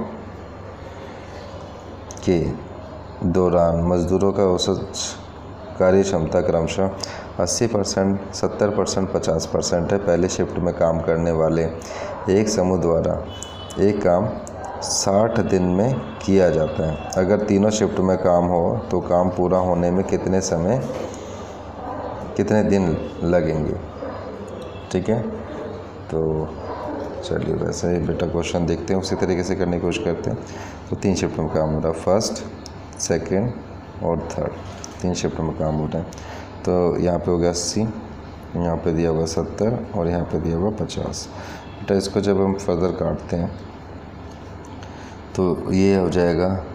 के दौरान मजदूरों का औसत कार्य क्षमता क्रमशः 80%, 70%, 50% है। पहले शिफ्ट में काम करने वाले एक समूह द्वारा एक काम 60 दिन में किया जाता है। अगर तीनों शिफ्ट में काम हो तो काम पूरा होने में कितने दिन लगेंगे। ठीक है, तो चलिए वैसे ही बेटा क्वेश्चन देखते हैं, उसी तरीके से करने की कोशिश करते हैं। तो 3 शिफ्ट में काम हो रहा है, फर्स्ट, सेकंड और थर्ड, 3 शिफ्ट में काम हो रहा है। तो यहाँ पे हो गया 80, यहाँ पे दिया हुआ 70 और यहाँ पे दिया हुआ 50। बेटा इसको जब हम फर्दर काटते हैं तो ये हो जाएगा,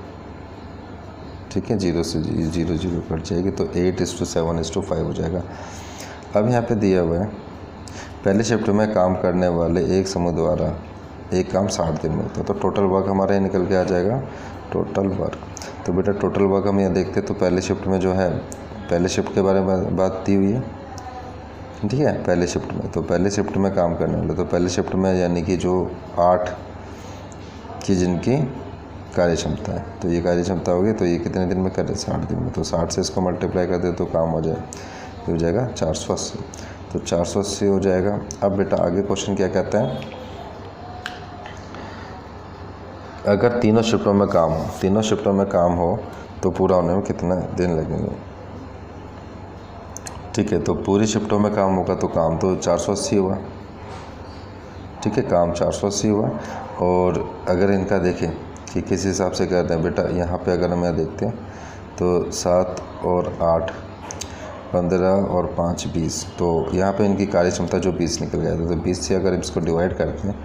ठीक है, 0 से 0 0 कट जाएगी, तो 8:7:5 हो जाएगा। अब यहाँ पे दिया हुआ है पहले शिफ्ट में काम करने वाले एक समूह द्वारा एक काम 60 दिन में होता है। तो टोटल वर्क हमारा ये निकल के आ जाएगा, टोटल वर्क। तो बेटा टोटल वर्क हम यहाँ देखते हैं, तो पहले शिफ्ट में जो है, पहले शिफ्ट के बारे में बात दी हुई है। ठीक है, पहले शिफ्ट में, तो पहले शिफ्ट में काम करने वाले, तो पहले शिफ्ट में यानी कि जो 8 की जिनकी कार्य क्षमता है, तो ये कार्य क्षमता होगी, तो ये कितने दिन में करें, 60 दिन में। तो 60 से इसको मल्टीप्लाई कर दे तो काम हो जाए, ये हो जाएगा 480, तो 480 हो जाएगा। अब बेटा आगे क्वेश्चन क्या कहता है, अगर तीनों शिफ्टों में काम हो तो पूरा होने में कितना दिन लगेंगे। ठीक है, तो पूरी शिफ्टों में काम होगा तो काम तो 480 हुआ। ठीक है, काम 480 हुआ। और अगर इनका देखें कि किस हिसाब से कर रहे हैं बेटा, यहाँ पे अगर हम यहाँ देखते हैं तो 7 और 8 15 और 5 20, तो यहाँ पे इनकी कार्य क्षमता जो 20 निकल गया था, तो 20 से अगर इसको डिवाइड करते हैं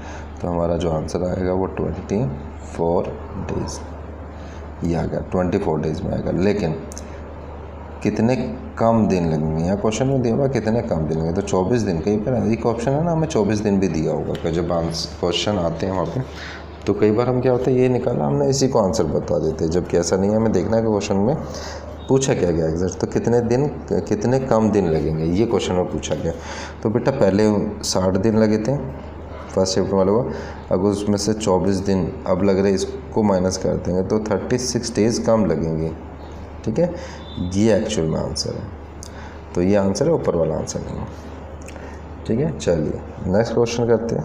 तो हमारा जो आंसर आएगा वो 24 डेज़ ये आ गया, 24 डेज़ में आएगा। लेकिन कितने कम दिन लगेंगे, यहाँ क्वेश्चन में दिया हुआ कितने कम दिन लगेंगे, तो 24 दिन। कहीं पर एक ऑप्शन है ना, हमें 24 दिन भी दिया होगा कि जब क्वेश्चन आते हैं वहाँ पे तो कई बार हम क्या होता है ये निकाला हमने, इसी को आंसर बता देते हैं, जबकि ऐसा नहीं है। हमें देखना है कि क्वेश्चन में पूछा क्या गया एग्जैक्ट। तो कितने कम दिन लगेंगे, ये क्वेश्चन में पूछा गया। तो बेटा पहले 60 दिन लगे थे फर्स्ट शिफ्ट वाले को, अगर उसमें से 24 दिन अब लग रहे, इसको माइनस कर देंगे तो 36 डेज़ कम लगेंगे। ठीक है, ये एक्चुअल में आंसर है। तो ये आंसर है, ऊपर वाला आंसर नहीं है। ठीक है, चलिए नेक्स्ट क्वेश्चन करते हैं।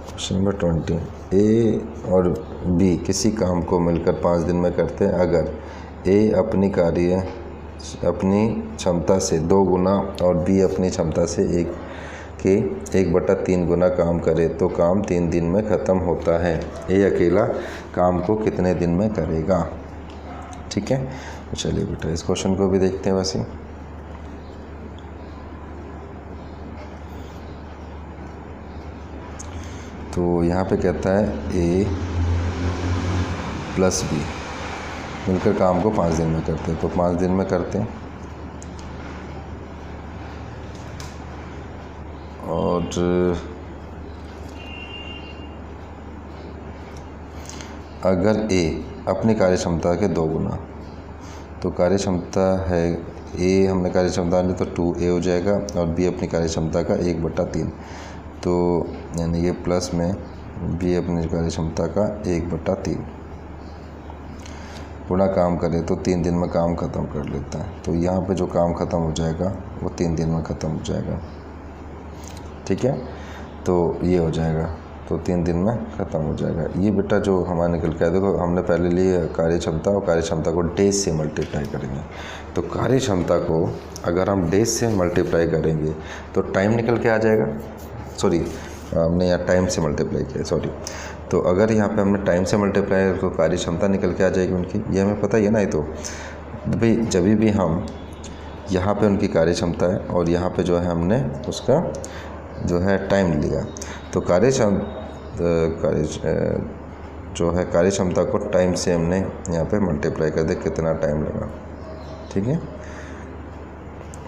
क्वेश्चन नंबर 20, ए और बी किसी काम को मिलकर 5 दिन में करते हैं। अगर ए अपनी क्षमता से 2 गुना और बी अपनी क्षमता से 1/3 गुना काम करे तो काम 3 दिन में ख़त्म होता है। ए अकेला काम को कितने दिन में करेगा। ठीक है, तो चलिए बेटा इस क्वेश्चन को भी देखते हैं। वैसे तो यहाँ पे कहता है ए प्लस बी मिलकर काम को 5 दिन में करते हैं। तो 5 दिन में करते हैं, और अगर ए अपनी कार्य क्षमता के 2 गुना, तो कार्य क्षमता है ए, हमने कार्य क्षमता ली तो 2a हो जाएगा, और बी अपनी कार्य क्षमता का 1/3, तो यानी ये प्लस में बी अपनी कार्य क्षमता का 1/3 गुना काम करे तो 3 दिन में काम ख़त्म कर लेता है। तो यहाँ पे जो काम ख़त्म हो जाएगा वो 3 दिन में ख़त्म हो जाएगा। ठीक है, तो ये हो जाएगा, तो 3 दिन में ख़त्म हो जाएगा। ये बेटा जो हमारा निकल के आया, देखो हमने पहले लिए कार्य क्षमता, और कार्य क्षमता को डेज से मल्टीप्लाई करेंगे। तो कार्य क्षमता को अगर हम डेज से मल्टीप्लाई करेंगे तो टाइम निकल के आ जाएगा। सॉरी, हमने यहाँ टाइम से मल्टीप्लाई किया, सॉरी। तो अगर यहाँ पे हमने टाइम से मल्टीप्लाई तो कार्य क्षमता निकल के आ जाएगी उनकी, ये हमें पता ही है ना। ये तो भाई जब भी हम यहाँ पे उनकी कार्य क्षमता है और यहाँ पे जो है हमने उसका जो है टाइम लिया, तो कार्य क्षमता को टाइम से हमने यहाँ पे मल्टीप्लाई कर दे, कितना टाइम लगा। ठीक है,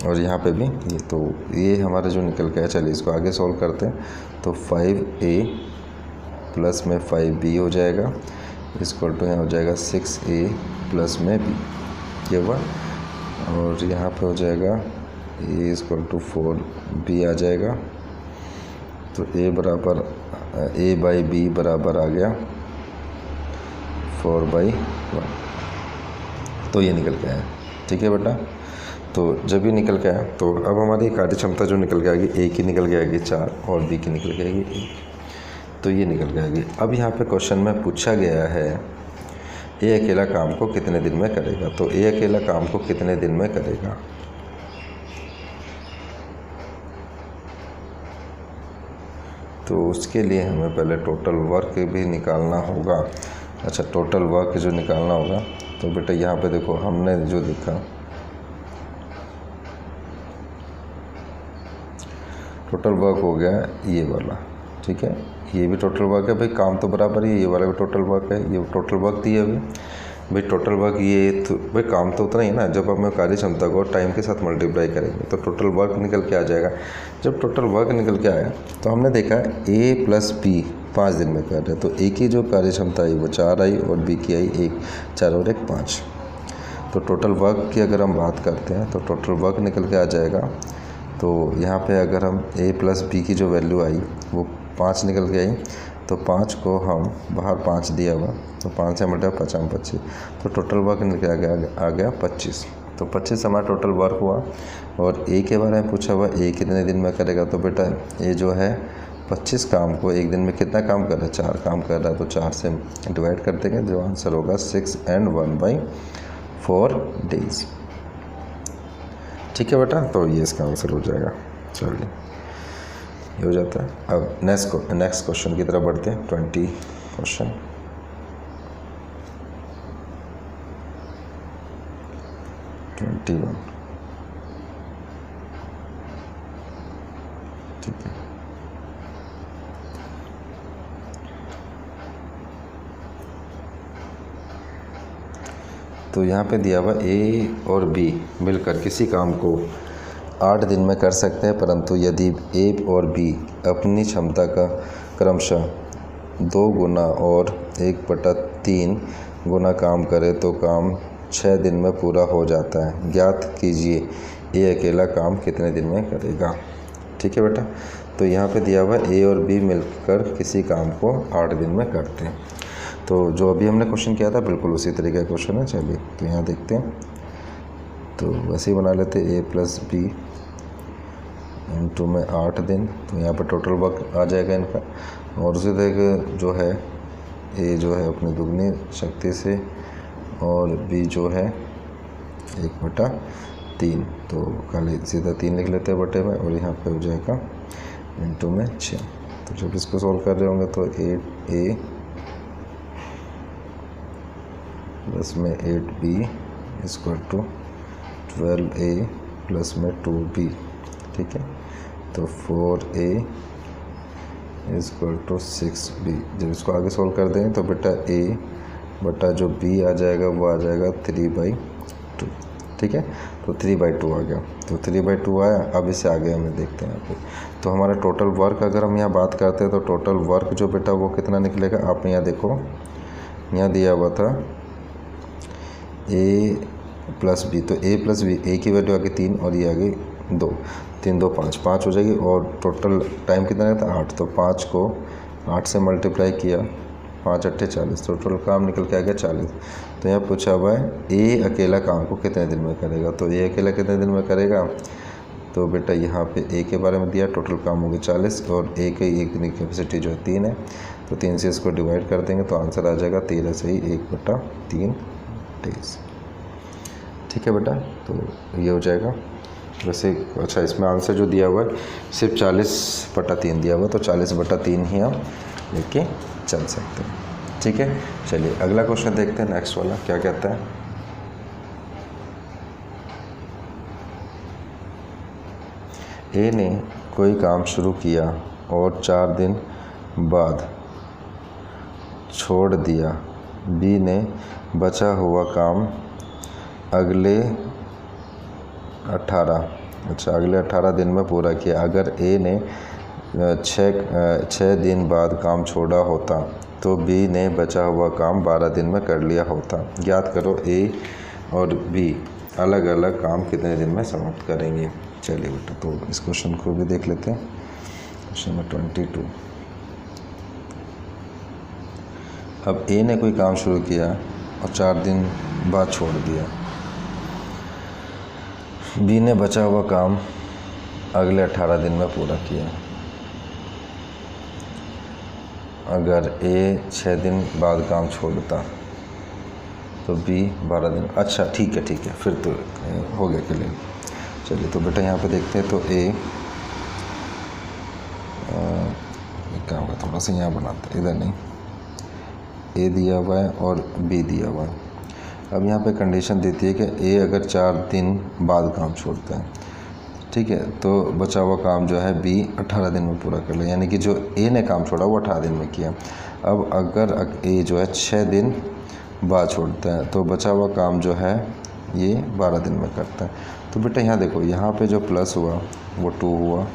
और यहाँ पे भी ये, तो ये हमारा जो निकल के आया। चलिए इसको आगे सॉल्व करते हैं। तो 5a प्लस में 5b हो जाएगा, इक्वल टू यहाँ हो जाएगा 6a प्लस में b, ये हुआ। और यहाँ पे हो जाएगा a इक्वल टू 4b आ जाएगा। तो a/b बराबर आ गया 4/1, तो ये निकल के आया। ठीक है बेटा, तो जब ये निकल के आया तो अब हमारी कार्य क्षमता जो निकल के आएगी, ए की निकल के आएगी 4 और बी की निकल के आएगी 1, तो ये निकल के आएगी। अब यहाँ पे क्वेश्चन में पूछा गया है ए अकेला काम को कितने दिन में करेगा। तो ए अकेला काम को कितने दिन में करेगा। तो उसके लिए हमें पहले टोटल वर्क भी निकालना होगा। अच्छा, टोटल वर्क जो निकालना होगा, तो बेटा यहाँ पे देखो हमने जो लिखा टोटल वर्क हो गया ये वाला। ठीक है, ये भी टोटल वर्क है भाई, काम तो बराबर ही, ये वाला भी टोटल वर्क है, ये टोटल वर्क दिया अभी भाई। टोटल वर्क ये तो भाई काम तो उतना ही ना, जब हम कार्य क्षमता को टाइम के साथ मल्टीप्लाई करेंगे तो टोटल वर्क निकल के आ जाएगा। जब टोटल वर्क निकल के आया तो हमने देखा ए प्लस बी 5 दिन में कर रहे हैं, तो ए की जो कार्य क्षमता आई वो 4 आई और बी की आई 1, 4 और 1 5। तो टोटल वर्क की अगर हम बात करते हैं तो टोटल वर्क निकल के आ जाएगा। तो यहाँ पे अगर हम a प्लस बी की जो वैल्यू आई वो 5 निकल के आई, तो 5 को हम बाहर 5 दिया हुआ, तो 5 से मल्टीप्लाई 5 25, तो टोटल वर्क निकल के आ गया 25। तो 25 हमारा टोटल वर्क हुआ। और ए के बारे में पूछा हुआ, ए कितने दिन में करेगा। तो बेटा ए जो है 25 काम को एक दिन में कितना काम कर रहा है, 4 काम कर रहा है, तो 4 से डिवाइड कर देंगे, जो आंसर होगा 6 and 1/4 डेज। ठीक है बेटा, तो ये इसका आंसर हो जाएगा। चलिए ये हो जाता है। अब नेक्स्ट क्वेश्चन की तरफ बढ़ते हैं। 20 क्वेश्चन। ठीक है, तो यहाँ पे दिया हुआ ए और बी मिलकर किसी काम को 8 दिन में कर सकते हैं, परंतु यदि ए और बी अपनी क्षमता का क्रमशः 2 गुना और 1/3 गुना काम करे तो काम 6 दिन में पूरा हो जाता है। ज्ञात कीजिए ए अकेला काम कितने दिन में करेगा। ठीक है बेटा, तो यहाँ पे दिया हुआ ए और बी मिलकर किसी काम को 8 दिन में करते हैं। तो जो अभी हमने क्वेश्चन किया था बिल्कुल उसी तरीके का क्वेश्चन है। चलिए तो यहाँ देखते हैं, तो वैसे ही बना लेते ए प्लस बी इंटू में 8 दिन। तो यहाँ पर टोटल वर्क आ जाएगा इनका। और उसी तरह जो है ए जो है अपनी दुगनी शक्ति से और बी जो है 1/3, तो खाली सीधा 3 लिख लेते हैं बटे में, और यहाँ पे हो जाएगा इंटू में 6। तो जब इसको सॉल्व कर रहे होंगे तो 8a प्लस में 8b equal to 12a plus में 2b। ठीक है, तो 4a इक्वल टू 6b। जब इसको आगे सॉल्व कर देंगे तो बेटा a बटा जो b आ जाएगा वो आ जाएगा 3/2। ठीक है, तो 3/2 आ गया। तो 3/2 आया। अब इसे आगे हमें देखते हैं यहाँ पे। तो हमारा टोटल वर्क अगर हम यहाँ बात करते हैं तो टोटल वर्क जो बेटा वो कितना निकलेगा। आप यहाँ देखो, यहाँ दिया हुआ था a प्लस बी, तो a प्लस बी, a की वैल्यू आ गई 3 और ये आ गई 2, 3 2 5, 5 हो जाएगी। और टोटल टाइम कितना रहता है 8, तो 5 को 8 से मल्टीप्लाई किया, 5 8 40, तो टोटल काम निकल के आ गया 40। तो यहाँ पूछा हुआ है ए अकेला काम को कितने दिन में करेगा। तो ए अकेला कितने दिन में करेगा, तो बेटा यहाँ पे ए के बारे में दिया, टोटल काम हो गया 40 और ए की एक दिन की कैपेसिटी जो है 3 है, तो 3 से इसको डिवाइड कर देंगे तो आंसर आ जाएगा 13 से ही 1/3 डेज। ठीक है बेटा, तो ये हो जाएगा। वैसे अच्छा, इसमें आंसर जो दिया हुआ है सिर्फ 40/3 दिया हुआ है, तो 40/3 ही हम लेके चल सकते हैं। ठीक है, चलिए अगला क्वेश्चन देखते हैं, नेक्स्ट वाला क्या कहता है। ए ने कोई काम शुरू किया और 4 दिन बाद छोड़ दिया। बी ने बचा हुआ काम अगले 18 दिन में पूरा किया। अगर ए ने 6 दिन बाद काम छोड़ा होता तो बी ने बचा हुआ काम 12 दिन में कर लिया होता। ज्ञात करो ए और बी अलग अलग काम कितने दिन में समाप्त करेंगे। चलिए बेटा, तो इस क्वेश्चन को भी देख लेते हैं। Question number 22। अब ए ने कोई काम शुरू किया और 4 दिन बाद छोड़ दिया। बी ने बचा हुआ काम अगले 18 दिन में पूरा किया। अगर ए 6 दिन बाद काम छोड़ता तो बी 12 दिन। अच्छा ठीक है, फिर तो हो गया क्लियर। चलिए तो बेटा यहाँ पे देखते हैं, तो ए क्या होगा, थोड़ा सा यहाँ बनाते हैं, इधर नहीं, ए दिया हुआ है और बी दिया हुआ है। अब यहाँ पे कंडीशन देती है कि ए अगर 4 दिन बाद काम छोड़ता है, ठीक है, तो बचा हुआ काम जो है बी 18 दिन में पूरा कर ले, यानी कि जो ए ने काम छोड़ा वो 18 दिन में किया। अब अगर ए जो है 6 दिन बाद छोड़ता है तो बचा हुआ काम जो है ये 12 दिन में करता है। तो बेटा यहाँ देखो, यहाँ पे जो प्लस हुआ वो 2 हुआ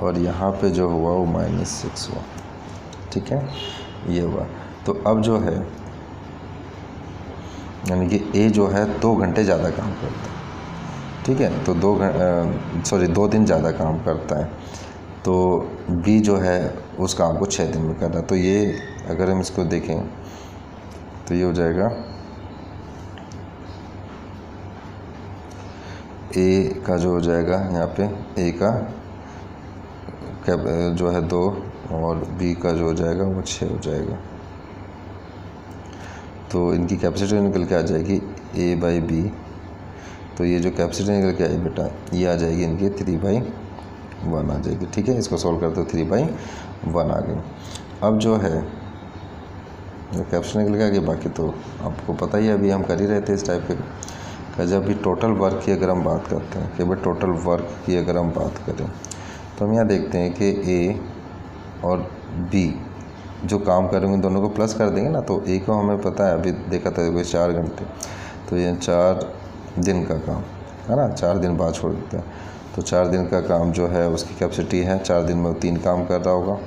और यहाँ पे जो हुआ वो -6 हुआ। ठीक है, ये हुआ। तो अब जो है यानी कि ए जो है 2 घंटे ज़्यादा काम करता है। ठीक है, तो 2 दिन ज़्यादा काम करता है, तो बी जो है उस काम को 6 दिन में कर रहा है। तो ये अगर हम इसको देखें तो ये हो जाएगा ए का जो हो जाएगा यहाँ पे ए का जो है 2 और बी का जो हो जाएगा वो 6 हो जाएगा। तो इनकी कैपेसिटी निकल के आ जाएगी A/B। तो ये जो कैपेसिटी निकल के आई बेटा ये आ जाएगी इनकी 3/1 आ जाएगी। ठीक है, इसको सॉल्व करते हो 3/1 आ गई। अब जो है कैपेसिटी निकल के आ गई, बाकी तो आपको पता ही है, अभी हम कर ही रहे थे इस टाइप के। जब भी टोटल वर्क की अगर हम बात करते हैं कि भाई टोटल वर्क की अगर हम बात करें तो हम यहाँ देखते हैं कि ए और बी जो काम करेंगे दोनों को प्लस कर देंगे ना, तो ए को हमें पता है, अभी देखा था कोई 4 घंटे, तो ये 4 दिन का काम है ना, 4 दिन बाद छोड़ देते हैं। तो 4 दिन का काम जो है उसकी कैपेसिटी है, 4 दिन में वो 3 काम कर रहा होगा,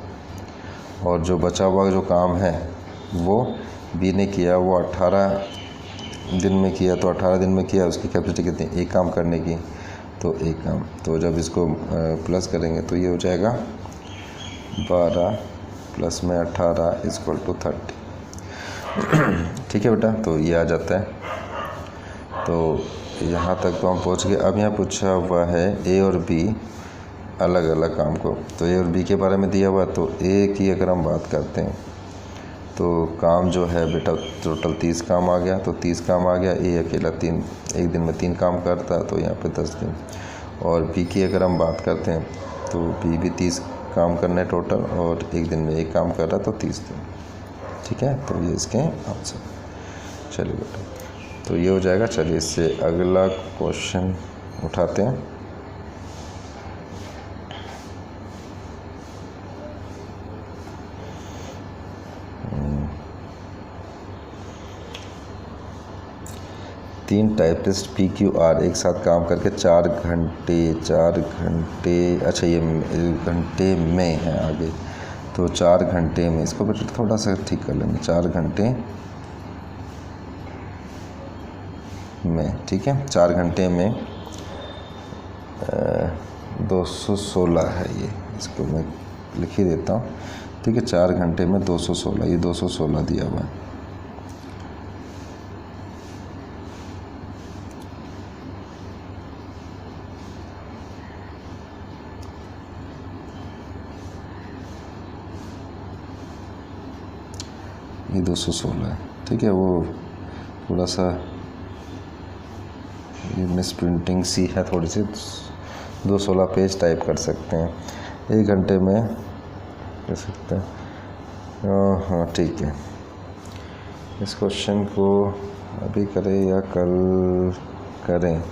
और जो बचा हुआ जो काम है वो बी ने किया, वो 18 दिन में किया। तो 18 दिन में किया, उसकी कैपेसिटी कितनी, एक काम करने की, तो एक काम। तो जब इसको प्लस करेंगे तो ये हो जाएगा 12 प्लस में 18 इक्वल टू 30। ठीक है बेटा, तो ये आ जाता है। तो यहाँ तक तो हम पहुँच गए। अब यहाँ पूछा हुआ है ए और बी अलग अलग काम को, तो ए और बी के बारे में दिया हुआ। तो ए की अगर हम बात करते हैं तो काम जो है बेटा टोटल 30 काम आ गया, तो 30 काम आ गया। ए अकेला एक दिन में 3 काम करता है, तो यहाँ पे 10 दिन। और बी की अगर हम बात करते हैं तो बी भी 30 काम करने टोटल, और एक दिन में एक काम कर रहा, तो 30 दिन। ठीक है, तो ये इसके आंसर। चलिए बेटा, तो ये हो जाएगा। चलिए इससे अगला क्वेश्चन उठाते हैं। तीन टाइपिस्ट PQR एक साथ काम करके 4 घंटे, अच्छा ये घंटे में है आगे, तो 4 घंटे में, इसको बेटा थोड़ा सा ठीक कर लेंगे, 4 घंटे में। ठीक है, 4 घंटे में 216 है ये, इसको मैं लिख ही देता हूँ। ठीक है, 4 घंटे में 216, ये 216 दिया हुआ है। ये 216 है। ठीक है, वो थोड़ा सा ये मिस प्रिंटिंग सी है थोड़ी सी, 216 पेज टाइप कर सकते हैं। 1 घंटे में कर सकते हैं। हाँ ठीक है, इस क्वेश्चन को अभी करें या कल करें?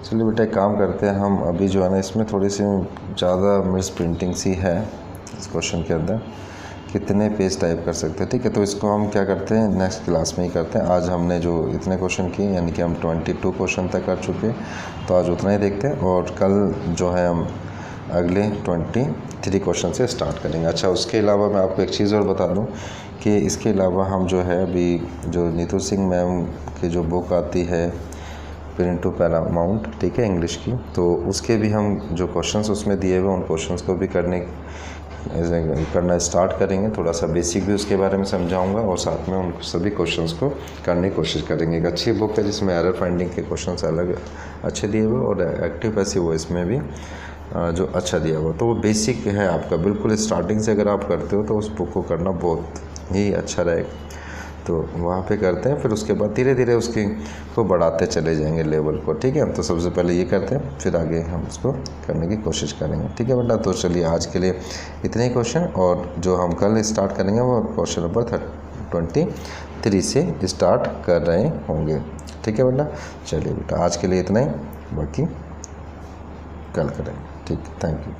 चलिए बेटा एक काम करते हैं हम, अभी जो है ना इसमें थोड़ी सी ज़्यादा मिस प्रिंटिंग सी है इस क्वेश्चन के अंदर, कितने पेज टाइप कर सकते हैं। ठीक है, तो इसको हम क्या करते हैं, नेक्स्ट क्लास में ही करते हैं। आज हमने जो इतने क्वेश्चन किए, यानी कि हम 22 क्वेश्चन तक कर चुके हैं, तो आज उतना ही देखते हैं, और कल जो है हम अगले 23 क्वेश्चन से स्टार्ट करेंगे। अच्छा, उसके अलावा मैं आपको एक चीज़ और बता दूं कि इसके अलावा हम जो है अभी जो नीतू सिंह मैम की जो बुक आती है प्रिंट टू पैरामाउंट, ठीक है, इंग्लिश की, तो उसके भी हम जो क्वेश्चंस उसमें दिए हुए उन क्वेश्चंस को भी करना स्टार्ट करेंगे। थोड़ा सा बेसिक भी उसके बारे में समझाऊंगा, और साथ में उन सभी क्वेश्चंस को करने की कोशिश करेंगे। एक अच्छी बुक है जिसमें एरर फाइंडिंग के क्वेश्चंस अलग अच्छे दिए हुए, और एक्टिव पैसिव वो इसमें भी जो अच्छा दिया हुआ, तो वो बेसिक है आपका। बिल्कुल स्टार्टिंग से अगर आप करते हो तो उस बुक को करना बहुत ही अच्छा रहेगा। तो वहाँ पे करते हैं, फिर उसके बाद धीरे धीरे उसकी को बढ़ाते चले जाएंगे लेवल को। ठीक है, तो सबसे पहले ये करते हैं, फिर आगे हम उसको करने की कोशिश करेंगे। ठीक है बेटा, तो चलिए आज के लिए इतने ही क्वेश्चन, और जो हम कल स्टार्ट करेंगे वो क्वेश्चन नंबर 23 से स्टार्ट कर रहे होंगे। ठीक है बेटा, चलिए बेटा आज के लिए इतना ही, बाकी कल करेंगे। ठीक है, थैंक यू।